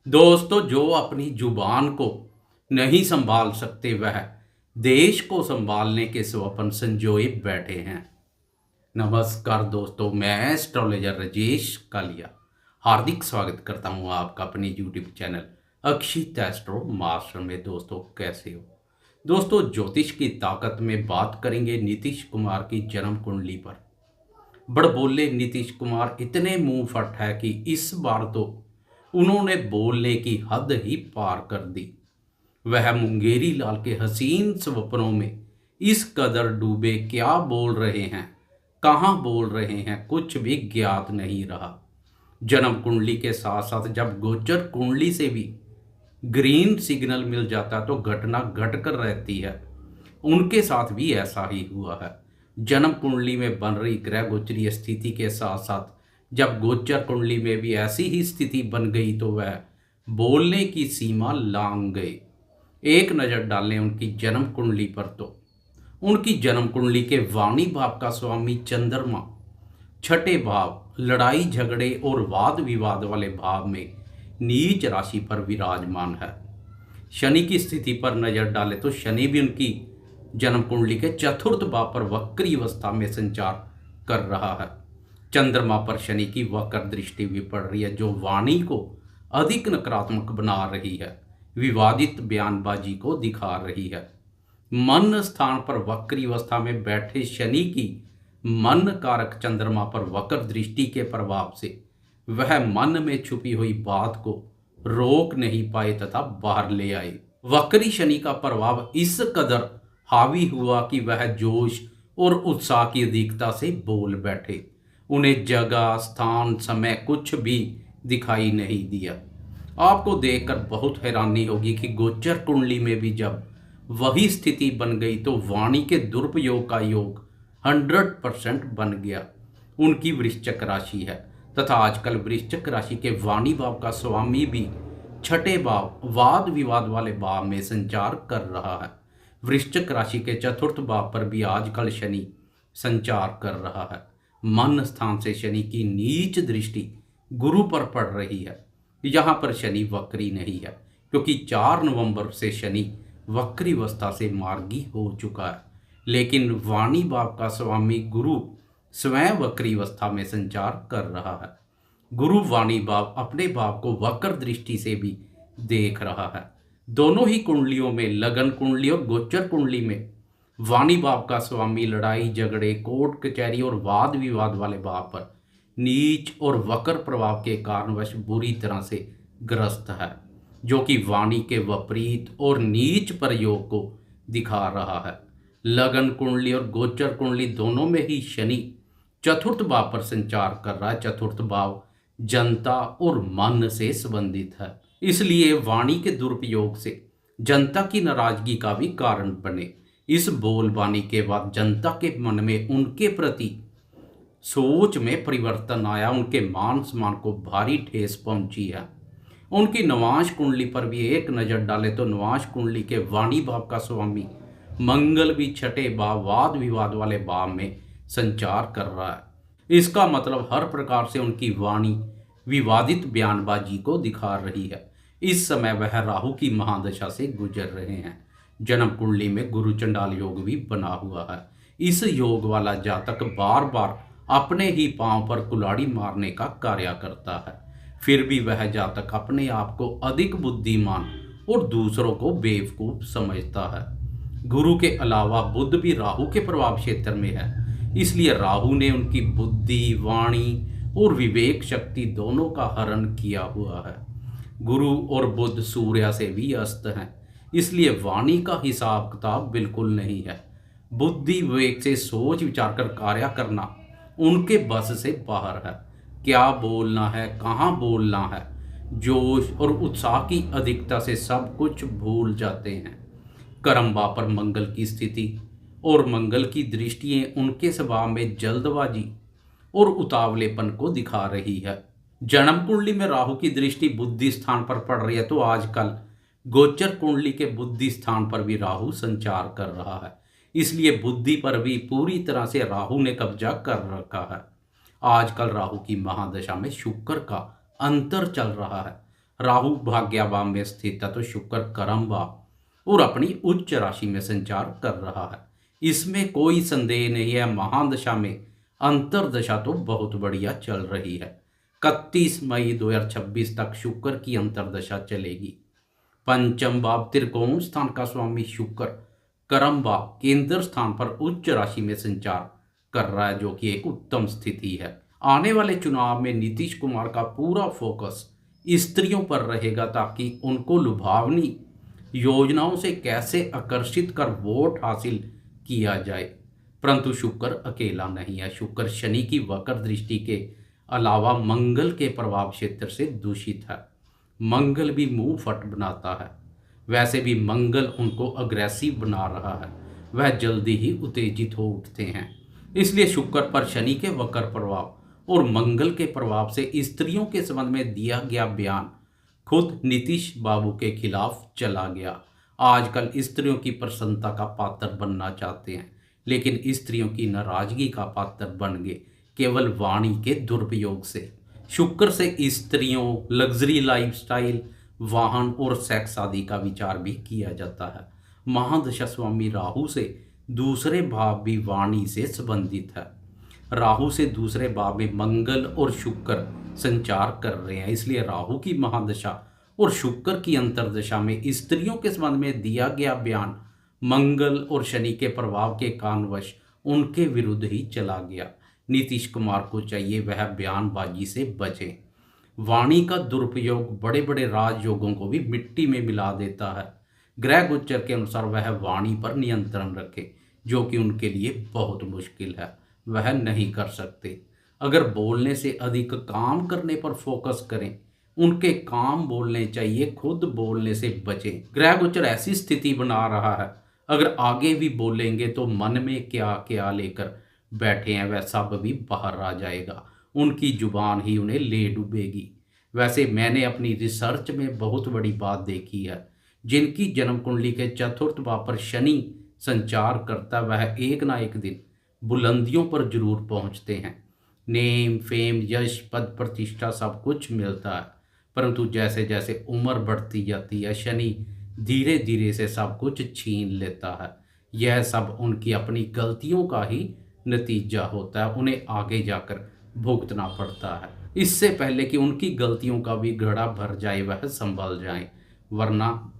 दोस्तों, जो अपनी जुबान को नहीं संभाल सकते वह देश को संभालने के स्वप्न संजोए बैठे हैं। नमस्कार दोस्तों, मैं एस्ट्रोलॉजर राजेश कालिया हार्दिक स्वागत करता हूं आपका अपने यूट्यूब चैनल अक्षित एस्ट्रो मास्टर में। दोस्तों, कैसे हो? दोस्तों, ज्योतिष की ताकत में बात करेंगे नीतीश कुमार की जन्म कुंडली पर। बड़बोले नीतीश कुमार इतने मुंह फट है कि इस बार तो उन्होंने बोलने की हद ही पार कर दी। वह मुंगेरी लाल के हसीन स्वप्नों में इस कदर डूबे, क्या बोल रहे हैं, कहाँ बोल रहे हैं, कुछ भी ज्ञात नहीं रहा। जन्म कुंडली के साथ साथ जब गोचर कुंडली से भी ग्रीन सिग्नल मिल जाता तो घटना घटकर रहती है। उनके साथ भी ऐसा ही हुआ है। जन्म कुंडली में बन रही ग्रह गोचरीय स्थिति के साथ साथ जब गोचर कुंडली में भी ऐसी ही स्थिति बन गई तो वह बोलने की सीमा लांघ गए। एक नज़र डालें उनकी जन्म कुंडली पर तो उनकी जन्म कुंडली के वाणी भाव का स्वामी चंद्रमा छठे भाव, लड़ाई झगड़े और वाद विवाद वाले भाव में नीच राशि पर विराजमान है। शनि की स्थिति पर नजर डालें तो शनि भी उनकी जन्म कुंडली के चतुर्थ भाव पर वक्री अवस्था में संचार कर रहा है। चंद्रमा पर शनि की वक्र दृष्टि भी पड़ रही है, जो वाणी को अधिक नकारात्मक बना रही है, विवादित बयानबाजी को दिखा रही है। मन स्थान पर वक्री अवस्था में बैठे शनि की मन कारक चंद्रमा पर वक्र दृष्टि के प्रभाव से वह मन में छुपी हुई बात को रोक नहीं पाए तथा बाहर ले आए। वक्री शनि का प्रभाव इस कदर हावी हुआ कि वह जोश और उत्साह की अधिकता से बोल बैठे। उन्हें जगह, स्थान, समय कुछ भी दिखाई नहीं दिया। आपको देखकर बहुत हैरानी होगी कि गोचर कुंडली में भी जब वही स्थिति बन गई तो वाणी के दुरुपयोग का योग 100% बन गया। उनकी वृश्चिक राशि है तथा आजकल वृश्चिक राशि के वाणी भाव का स्वामी भी छठे भाव, वाद विवाद वाले भाव में संचार कर रहा है। वृश्चिक राशि के चतुर्थ भाव पर भी आजकल शनि संचार कर रहा है। मन स्थान से शनि की नीच दृष्टि गुरु पर पड़ रही है। यहाँ पर शनि वक्री नहीं है, क्योंकि 4 नवंबर से शनि वक्री अवस्था से मार्गी हो चुका है। लेकिन वाणी भाव का स्वामी गुरु स्वयं वक्री अवस्था में संचार कर रहा है। गुरु वाणी भाव अपने भाव को वक्र दृष्टि से भी देख रहा है। दोनों ही कुंडलियों में, लगन कुंडली और गोचर कुंडली में, वाणी भाव का स्वामी लड़ाई झगड़े, कोर्ट कचहरी और वाद विवाद वाले भाव पर नीच और वक्र प्रभाव के कारणवश बुरी तरह से ग्रस्त है, जो कि वाणी के विपरीत और नीच प्रयोग को दिखा रहा है। लगन कुंडली और गोचर कुंडली दोनों में ही शनि चतुर्थ भाव पर संचार कर रहा है। चतुर्थ भाव जनता और मन से संबंधित है, इसलिए वाणी के दुरुपयोग से जनता की नाराजगी का भी कारण बने। इस बोलबानी के बाद जनता के मन में उनके प्रति सोच में परिवर्तन आया। उनके मान सम्मान को भारी ठेस पहुंची है। उनकी नवांश कुंडली पर भी एक नज़र डाले तो नवांश कुंडली के वाणी भाव का स्वामी मंगल भी छठे भाव, वाद विवाद वाले भाव में संचार कर रहा है। इसका मतलब हर प्रकार से उनकी वाणी विवादित बयानबाजी को दिखा रही है। इस समय वह राहु की महादशा से गुजर रहे हैं। जन्म कुंडली में गुरु चंडाल योग भी बना हुआ है। इस योग वाला जातक बार बार अपने ही पांव पर कुल्हाड़ी मारने का कार्य करता है, फिर भी वह जातक अपने आप को अधिक बुद्धिमान और दूसरों को बेवकूफ समझता है। गुरु के अलावा बुध भी राहु के प्रभाव क्षेत्र में है, इसलिए राहु ने उनकी बुद्धि, वाणी और विवेक शक्ति दोनों का हरण किया हुआ है। गुरु और बुध सूर्य से भी अस्त हैं, इसलिए वाणी का हिसाब किताब बिल्कुल नहीं है। बुद्धि विवेक से सोच विचार कर कार्य करना उनके बस से बाहर है। क्या बोलना है, कहाँ बोलना है, जोश और उत्साह की अधिकता से सब कुछ भूल जाते हैं। कर्मबा पर मंगल की स्थिति और मंगल की दृष्टियाँ उनके स्वभाव में जल्दबाजी और उतावलेपन को दिखा रही है। जन्म कुंडली में राहु की दृष्टि बुद्धि स्थान पर पड़ रही है, तो आजकल गोचर कुंडली के बुद्धि स्थान पर भी राहु संचार कर रहा है, इसलिए बुद्धि पर भी पूरी तरह से राहु ने कब्जा कर रखा है। आजकल राहु की महादशा में शुक्र का अंतर चल रहा है। राहु भाग्याभाव में स्थित है तो शुक्र कर्म भाव और अपनी उच्च राशि में संचार कर रहा है। इसमें कोई संदेह नहीं है, महादशा में अंतरदशा तो बहुत बढ़िया चल रही है। 31 मई 2026 तक शुक्र की अंतरदशा चलेगी। पंचम भाव त्रिकोण स्थान का स्वामी शुक्र कर्म भाव केंद्र स्थान पर उच्च राशि में संचार कर रहा है, जो कि एक उत्तम स्थिति है। आने वाले चुनाव में नीतीश कुमार का पूरा फोकस स्त्रियों पर रहेगा ताकि उनको लुभावनी योजनाओं से कैसे आकर्षित कर वोट हासिल किया जाए। परंतु शुक्र अकेला नहीं है। शुक्र शनि की वक्र दृष्टि के अलावा मंगल के प्रभाव क्षेत्र से दूषित है। मंगल भी मुंह फट बनाता है। वैसे भी मंगल उनको अग्रेसिव बना रहा है, वह जल्दी ही उत्तेजित हो उठते हैं। इसलिए शुक्र पर शनि के वक्र प्रभाव और मंगल के प्रभाव से स्त्रियों के संबंध में दिया गया बयान खुद नीतीश बाबू के खिलाफ चला गया। आजकल स्त्रियों की प्रसन्नता का पात्र बनना चाहते हैं, लेकिन स्त्रियों की नाराजगी का पात्र बन गए केवल वाणी के दुरुपयोग से। शुक्र से स्त्रियों, लग्जरी लाइफस्टाइल, वाहन और सेक्स आदि का विचार भी किया जाता है। महादशा स्वामी राहु से दूसरे भाव भी वाणी से संबंधित है। राहु से दूसरे भाव में मंगल और शुक्र संचार कर रहे हैं, इसलिए राहु की महादशा और शुक्र की अंतरदशा में स्त्रियों के संबंध में दिया गया बयान मंगल और शनि के प्रभाव के कारणवश उनके विरुद्ध ही चला गया। नीतीश कुमार को चाहिए वह बयानबाजी से बचे। वाणी का दुरुपयोग बड़े बड़े राजयोगों को भी मिट्टी में मिला देता है। ग्रह गोचर के अनुसार वह वाणी पर नियंत्रण रखे, जो कि उनके लिए बहुत मुश्किल है, वह नहीं कर सकते। अगर बोलने से अधिक काम करने पर फोकस करें, उनके काम बोलने चाहिए, खुद बोलने से बचें। ग्रह गोचर ऐसी स्थिति बना रहा है, अगर आगे भी बोलेंगे तो मन में क्या क्या लेकर बैठे हैं वह सब भी बाहर आ जाएगा। उनकी जुबान ही उन्हें ले डूबेगी। वैसे मैंने अपनी रिसर्च में बहुत बड़ी बात देखी है, जिनकी जन्म कुंडली के चतुर्थ भाव पर शनि संचार करता वह एक ना एक दिन बुलंदियों पर जरूर पहुंचते हैं। नेम, फेम, यश, पद, प्रतिष्ठा सब कुछ मिलता है, परंतु जैसे जैसे उम्र बढ़ती जाती है शनि धीरे धीरे से सब कुछ छीन लेता है। यह सब उनकी अपनी गलतियों का ही नतीजा होता है, उन्हें आगे जाकर भुगतना पड़ता है। इससे पहले कि उनकी गलतियों का भी घड़ा भर जाए वह संभल जाए, वरना